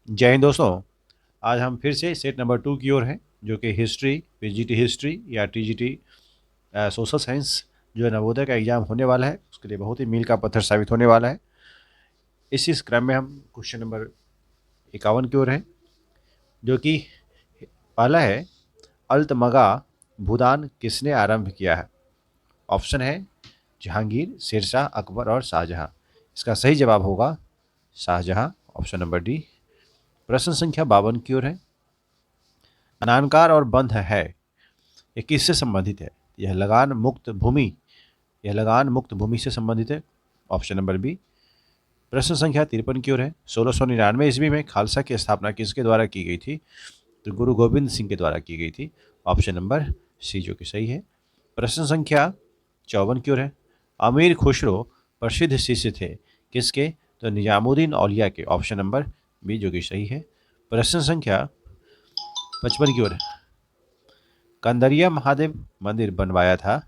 जय हिंद दोस्तों। आज हम फिर से सेट नंबर 2 की ओर हैं, जो कि हिस्ट्री, पीजीटी हिस्ट्री या टीजीटी सोशल साइंस जो नवोदय का एग्ज़ाम होने वाला है, उसके लिए बहुत ही मील का पत्थर साबित होने वाला है। इसी क्रम में हम क्वेश्चन नंबर 51 की ओर हैं, जो कि पहला है, अल्तमगा भूदान किसने आरंभ किया है? ऑप्शन है जहांगीर, शेरशाह, अकबर और शाहजहां। इसका सही जवाब होगा शाहजहां, ऑप्शन नंबर डी। प्रश्न संख्या 52 की ओर है, अनानकार और बंध है, ये किससे संबंधित है? यह लगान मुक्त भूमि से संबंधित है, ऑप्शन नंबर बी। प्रश्न संख्या 53 की ओर है, 1699 ईस्वी में खालसा की स्थापना किसके द्वारा की गई थी? तो गुरु गोविंद सिंह के द्वारा की गई थी, ऑप्शन नंबर सी, जो कि सही है। प्रश्न संख्या 54 की ओर है, अमीर खुसरो प्रसिद्ध शिष्य थे किसके? तो निजामुद्दीन औलिया के, ऑप्शन नंबर बी, जो कि सही है। प्रश्न संख्या 55 की ओर है, कंदरिया महादेव मंदिर बनवाया था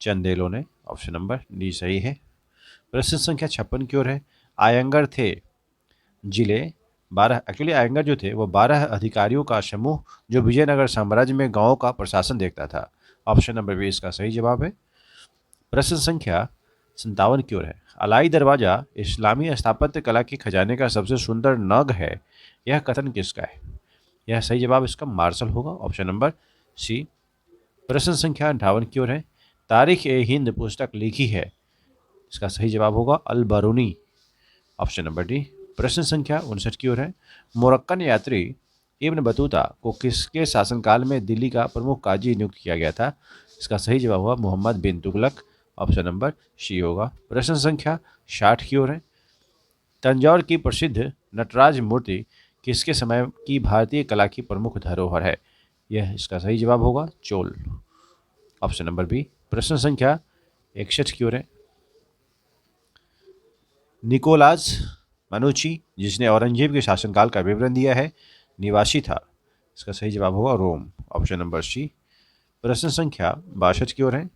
चंदेलों ने, ऑप्शन नंबर डी सही है। प्रश्न संख्या 56 की ओर है, आयंगर थे जिले 12, एक्चुअली आयंगर जो थे वो 12 अधिकारियों का समूह जो विजयनगर साम्राज्य में गांवों का प्रशासन देखता था, ऑप्शन नंबर बी इसका सही जवाब है। प्रश्न संख्या 57 की ओर है, अलाई दरवाजा इस्लामी स्थापत्य कला के खजाने का सबसे सुंदर नग है, यह कथन किसका है? यह सही जवाब इसका मार्शल होगा, ऑप्शन नंबर सी। प्रश्न संख्या 58 की ओर है, तारीख ए हिंद पुस्तक लिखी है, इसका सही जवाब होगा अल बरूनी, ऑप्शन नंबर डी। प्रश्न संख्या 59 की ओर है, मोरक्कन यात्री इब्न बतूता को किसके शासनकाल में दिल्ली का प्रमुख काजी नियुक्त किया गया था? इसका सही जवाब होगा मोहम्मद बिन तुगलक, ऑप्शन नंबर सी होगा। प्रश्न संख्या 60 की ओर है, तंजौर की प्रसिद्ध नटराज मूर्ति किसके समय की भारतीय कला की प्रमुख धरोहर है? यह इसका सही जवाब होगा चोल, ऑप्शन नंबर बी। प्रश्न संख्या 61 की ओर है, निकोलास मनुची जिसने औरंगजेब के शासनकाल का विवरण दिया है, निवासी था, इसका सही जवाब होगा रोम, ऑप्शन नंबर सी। प्रश्न संख्या 62 की ओर है,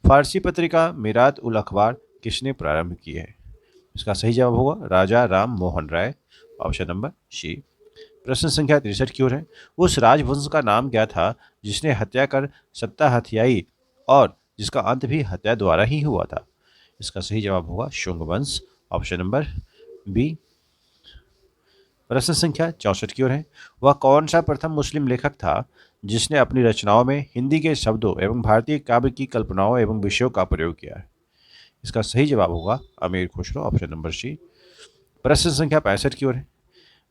फारसी पत्रिका मिरात उल अखबार किसने प्रारंभ की है? इसका सही जवाब होगा राजा Ram Mohan Roy, option number C. प्रश्न संख्या 63 की ओर है, उस राजवंश का नाम क्या था जिसने हत्या कर सत्ता हथियाई और जिसका अंत भी हत्या द्वारा ही हुआ था? इसका सही जवाब होगा शुंग वंश, ऑप्शन नंबर बी। प्रश्न संख्या 64 की ओर है, वह कौन सा प्रथम मुस्लिम लेखक था जिसने अपनी रचनाओं में हिंदी के शब्दों एवं भारतीय काव्य की कल्पनाओं एवं विषयों का प्रयोग किया है? इसका सही जवाब होगा अमीर खुसरो, ऑप्शन नंबर सी। प्रश्न संख्या 65 की ओर है,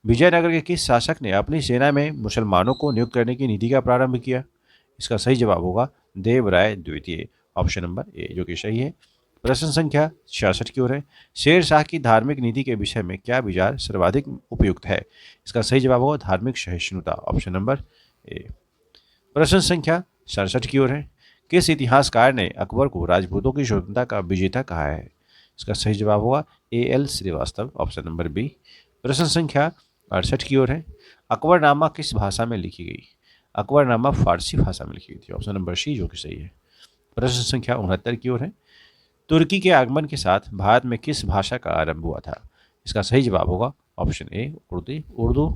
विजयनगर के किस शासक ने अपनी सेना में मुसलमानों को नियुक्त करने की नीति का प्रारंभ किया? इसका सही जवाब होगा देवराय द्वितीय, ऑप्शन नंबर ए, जो कि सही है। प्रश्न संख्या 66 की ओर है, शेर शाह की धार्मिक नीति के विषय में क्या विचार सर्वाधिक उपयुक्त है? इसका सही जवाब होगा धार्मिक सहिष्णुता, ऑप्शन नंबर ए। प्रश्न संख्या 67 की ओर है, किस इतिहासकार ने अकबर को राजपूतों की स्वतंत्रता का विजेता कहा है? इसका सही जवाब होगा A.L. Srivastava, option number B. प्रश्न संख्या 68 की ओर है, अकबरनामा किस भाषा में लिखी गई? अकबरनामा फारसी भाषा में लिखी गई थी, ऑप्शन नंबर सी, जो कि सही है। प्रश्न संख्या 69 की ओर है, तुर्की के आगमन के साथ भारत में किस भाषा का आरंभ हुआ था? इसका सही जवाब होगा ऑप्शन ए उर्दू।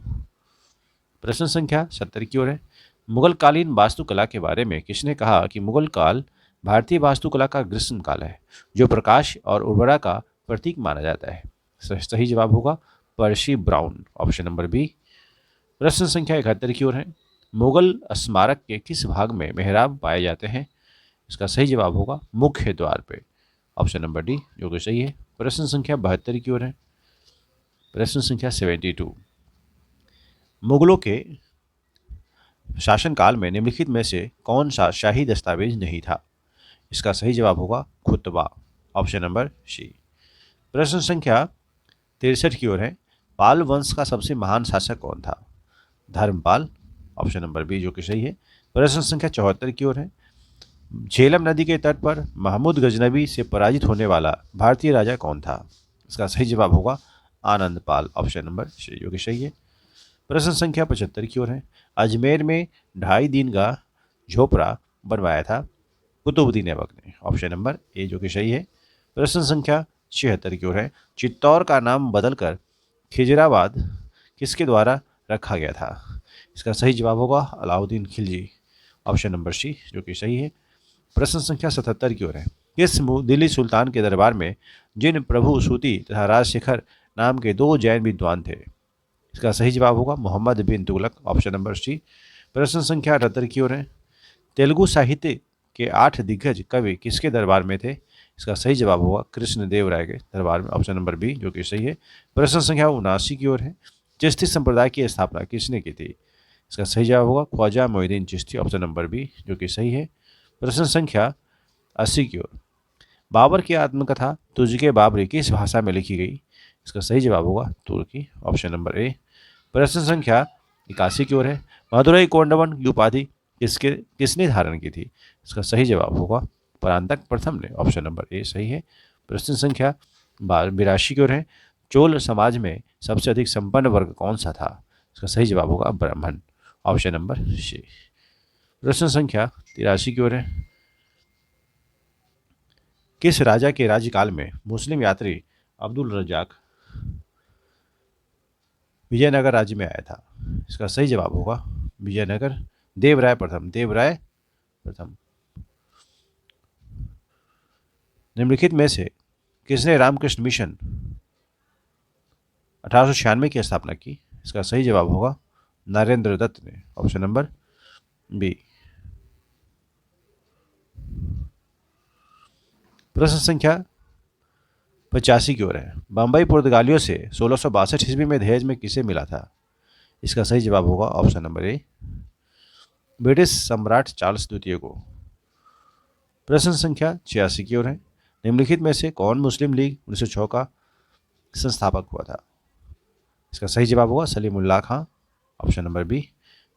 प्रश्न संख्या 70 की ओर है, मुगल कालीन वास्तुकला के बारे में किसने कहा कि मुगल काल भारतीय वास्तुकला का ग्रीष्म काल है जो प्रकाश और उर्वरा का प्रतीक माना जाता है? सही जवाब होगा Percy Brown, option number B. प्रश्न संख्या 71 की ओर है, मुगल स्मारक के किस भाग में मेहराब पाए जाते हैं? इसका सही जवाब होगा मुख्य द्वार पे, ऑप्शन नंबर डी, जो कि सही है। प्रश्न संख्या 72 की ओर है, प्रश्न संख्या 72, मुगलों के शासनकाल में निम्नलिखित में से कौन सा शाही दस्तावेज नहीं था? इसका सही जवाब होगा खुतबा, ऑप्शन नंबर सी। प्रश्न संख्या 63 की ओर है, पाल वंश का सबसे महान शासक कौन था? धर्मपाल, ऑप्शन नंबर बी, जो कि सही है। प्रश्न संख्या 74 की ओर है, झेलम नदी के तट पर महमूद गजनबी से पराजित होने वाला भारतीय राजा कौन था? इसका सही जवाब होगा आनंद पाल, ऑप्शन नंबर सी, जो कि सही है। प्रश्न संख्या 75 की ओर है, अजमेर में 2.5 दिन का झोपड़ा बनवाया था कुतुबुद्दीन ऐबक ने, ऑप्शन नंबर ए, जो कि सही है। प्रश्न संख्या 76 की ओर है, चित्तौड़ का नाम बदलकर खिजराबाद किसके द्वारा रखा गया था? इसका सही जवाब होगा Alauddin Khilji, option number C, जो कि सही है। प्रश्न संख्या 77 की ओर है। किस दिल्ली सुल्तान के दरबार में जिन प्रभु सूती तथा राजशेखर नाम के दो जैन विद्वान थे? इसका सही जवाब होगा मोहम्मद बिन तुगलक, ऑप्शन नंबर सी। प्रश्न संख्या 78 की ओर है। तेलुगु साहित्य के 8 दिग्गज कवि किसके दरबार में थे? इसका सही जवाब होगा कृष्णदेव राय के दरबार में, ऑप्शन नंबर बी, जो कि सही है। प्रश्न संख्या 79 की ओर है। चिश्ती संप्रदाय की स्थापना किसने की थी? इसका सही जवाब होगा Khwaja Moinuddin Chishti, option number B, जो कि सही है। प्रश्न संख्या 80 की ओर। बाबर की आत्मकथा तुझके बाबरी किस भाषा में लिखी गई? इसका सही जवाब होगा तुर्की, ऑप्शन नंबर ए। प्रश्न संख्या 81 की ओर है। मदुरई कोंडवन की उपाधि किसने धारण की थी? इसका सही जवाब होगा परांतक प्रथम ने, ऑप्शन नंबर ए सही है। प्रश्न संख्या 82 की ओर है। चोल समाज में सबसे अधिक संपन्न वर्ग कौन सा था? इसका सही जवाब होगा ब्राह्मण, ऑप्शन नंबर सी। प्रश्न संख्या 83 की ओर है। किस राजा के राज्यकाल में मुस्लिम यात्री अब्दुल रज्जाक विजयनगर राज्य में आया था? इसका सही जवाब होगा विजयनगर, देवराय प्रथम, देवराय प्रथम। निम्नलिखित में से किसने रामकृष्ण मिशन 1896 की स्थापना की? इसका सही जवाब होगा नरेंद्र दत्त ने, ऑप्शन नंबर बी। प्रश्न संख्या 85 की ओर है। बम्बई पुर्तगालियों से 1662 ईस्वी में दहेज में किसे मिला था? इसका सही जवाब होगा ऑप्शन नंबर ए, ब्रिटिश सम्राट चार्ल्स द्वितीय को। प्रश्न संख्या 86 की ओर है। निम्नलिखित में से कौन मुस्लिम लीग 1906 का संस्थापक हुआ था? इसका सही जवाब होगा सलीमुल्लाह खां, ऑप्शन नंबर बी।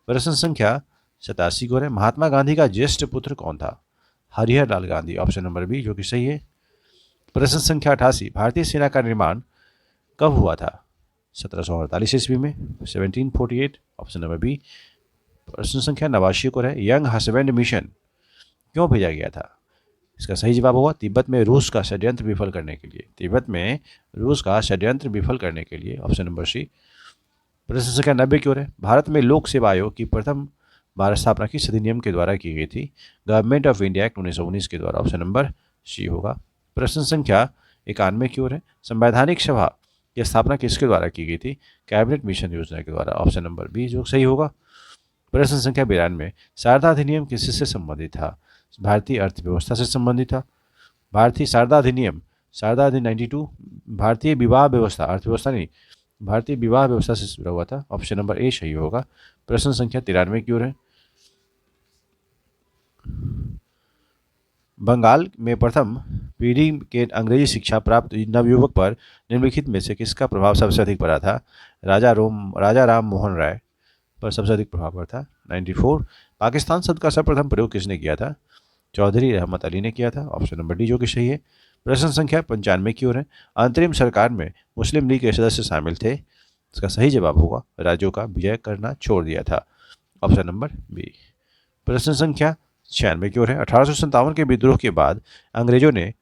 प्रश्न संख्या 87 की ओर है। महात्मा गांधी का ज्येष्ठ पुत्र कौन था? हरिहर लाल गांधी, ऑप्शन नंबर बी, जो कि सही है। प्रश्न संख्या 88। भारतीय सेना का निर्माण कब हुआ था? 1748 ईस्वी में, 1748, ऑप्शन नंबर बी। प्रश्न संख्या 89 को है। यंग हस्बैंड मिशन क्यों भेजा गया था? इसका सही जवाब होगा तिब्बत में रूस का षड्यंत्र विफल करने के लिए, तिब्बत में रूस का षड्यंत्र विफल करने के लिए, ऑप्शन नंबर सी। प्रश्न संख्या 90 की ओर है। भारत में लोक सेवा आयोग की प्रथम भारत स्थापना किस अधिनियम के द्वारा की गई थी? गवर्नमेंट ऑफ इंडिया एक्ट 1919 के द्वारा, ऑप्शन नंबर सी होगा। प्रश्न संख्या 91 की ओर है। संवैधानिक सभा की स्थापना किसके द्वारा की गई थी? कैबिनेट मिशन योजना के द्वारा, ऑप्शन नंबर बी, जो सही होगा। प्रश्न संख्या 92। शारदा अधिनियम किससे संबंधित था? भारतीय अर्थव्यवस्था से संबंधित था। भारतीय शारदा अधिनियम, शारदा अधिनियम 92 भारतीय विवाह व्यवस्था, अर्थव्यवस्था नहीं, भारतीय विवाह व्यवस्था से जुड़ा हुआ था, ऑप्शन नंबर ए सही होगा। प्रश्न संख्या 93 की ओर है। बंगाल में प्रथम पीढ़ी के अंग्रेजी शिक्षा प्राप्त नवयुवक पर निम्नलिखित में से किसका प्रभाव सबसे अधिक पड़ा था? राजा राम मोहन राय पर सबसे अधिक प्रभाव पड़ा था, 94। पाकिस्तान शब्द का सर्वप्रथम प्रयोग किसने किया था? चौधरी रहमत अली ने किया था, ऑप्शन नंबर डी, जो कि सही है। प्रश्न संख्या 95 की ओर है। अंतरिम सरकार में मुस्लिम लीग के सदस्य शामिल थे? इसका सही जवाब होगा राज्यों का विजय करना छोड़ दिया था, ऑप्शन नंबर बी। प्रश्न संख्या 96 की ओर है। 1857 के विद्रोह के बाद अंग्रेजों ने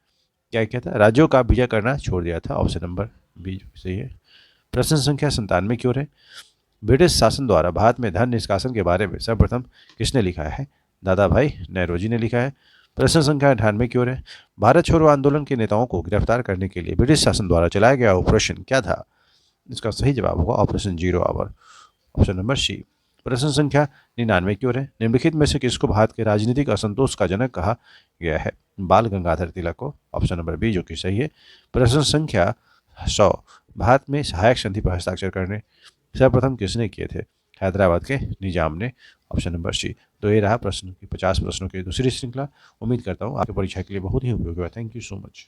क्या किया था? राज्यों का विजय करना छोड़ दिया था, ऑप्शन नंबर बी सही है। प्रश्न संख्या 97 की ओर है। ब्रिटिश शासन द्वारा भारत में धन निष्कासन के बारे में सर्वप्रथम किसने लिखा है? दादा भाई नौरोजी ने लिखा है। प्रश्न संख्या 98 की ओर है। भारत छोड़ो आंदोलन के नेताओं को गिरफ्तार करने के लिए ब्रिटिश शासन द्वारा चलाया गया ऑपरेशन क्या था? इसका सही जवाब होगा operation zero hour, option number C. प्रश्न संख्या 99 की ओर है। निम्नलिखित में से किसको भारत के राजनीतिक असंतोष का जनक कहा गया है? बाल गंगाधर तिलक को, ऑप्शन नंबर बी, जो कि सही है। प्रश्न संख्या 100। भारत में सहायक संधि पर हस्ताक्षर करने सर्वप्रथम किसने किए थे? हैदराबाद के निजाम ने, ऑप्शन नंबर सी। तो ये रहा प्रश्न की 50 प्रश्नों की दूसरी श्रृंखला। उम्मीद करता हूँ आपकी परीक्षा के लिए बहुत ही उपयोगी हुआ। Thank you so much.